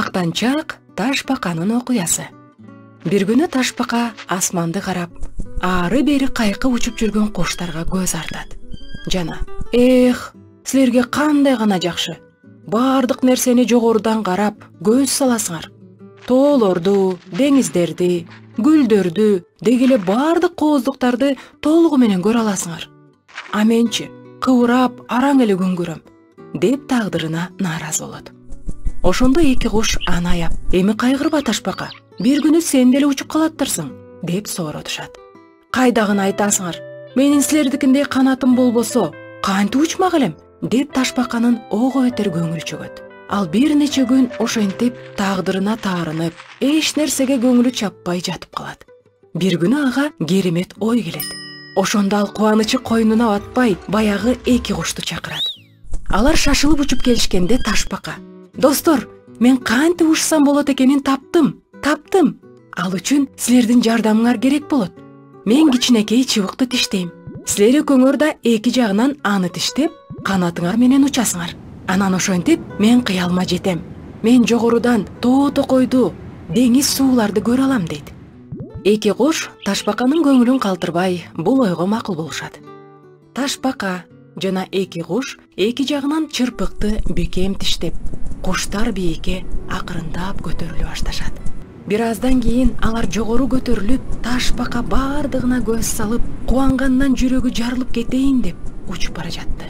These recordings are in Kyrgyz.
Мактанчак Ташбаканын окуясы. Бир күнү Ташбака асманды карап, ары бери кайкы учуп жүргөн коштарга көз артат. Жана: "Эх, силерге кандай гана жакшы. Бардык нерсени жогорудан карап көз саласыңар. Тоолорду, деңиздерди, гүлдөрдү, деги эле бардык кооздуктарды толугу менен көрө аласыңар. А менчи кыбырап, араң эле күн көрөм", деп тагдырына нааразы болот. Ошондо эки куш аны аяп: "Эми кайгырба Ташбака, бир күнү сен деле учуп калаттырсың", деп сооротушат. "Кайдагыны айтасыңар? Менин силердикиндей канатым болбосо, кантип учмак элем", деп Ташбаканын ого бетер көңүлү чөгөт. Ал бир нече күн ошентип тагдырына таарынып, эч нерсеге көңүлү чаппай жатып калат. Бир күнү ага керемет ой келет. Ошондо ал кубанычы койнуна батпай, баягы эки кушту чакырат. Алар шашылып учуп келишкенде Ташбака: "Достор, мен кантип учсам болот экенин таптым. Ал үчүн силердин жардамыңар керек болот. Мен кичинекей чыбыкты тиштейм. Силер экөөңөр да эки жагынан аны тиштеп, канатыңар менен учасыңар. Анан ошентип мен кыялыма жетем. Мен жогорудан тоо токойду, деңиз сууларды көрө алам", дейт. Эки куш Ташбаканын көңүлүн калтырбай бул ойго макул болушат. Ташбака жана эки куш эки жагынан чырпыкты бекем тиштеп, куштар бийикке акырындап көтөрүлө башташат. Бир аздан кийин алар жогору көтөрүлүп, Ташбака бардыгына көз салып, кубангандан жүрөгү жарылып кетейин деп учуп бара жатты.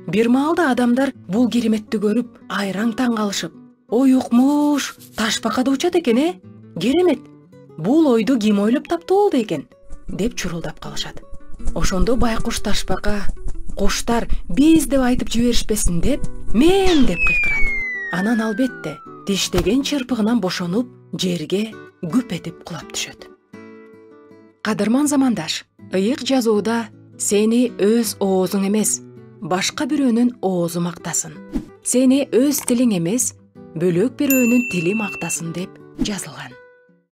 Бир маалда адамдар бул кереметти көрүп, айраң таң калышып: "Ой укмуш, Ташбака да учат экен, Керемет. Бул ойду ким ойлоп таптı болду экен?" деп чурулдап калышат. Ошондо байкуш Ташбака: "Куштар биз деп айтып жиберишпесин деп, мен" деп кыйкырат. Анан албетте тиштеген чырпыгынан бошонуп, жерге күп этип кулап түшөт. Кадырман замандаш, ыйык жазууда "Сени өз оозуң эмес, башка бирөөнүн оозу мактасын. Сени өз тилиң эмес, бөлөк бирөөнүн тили мактасын" деп жазылган.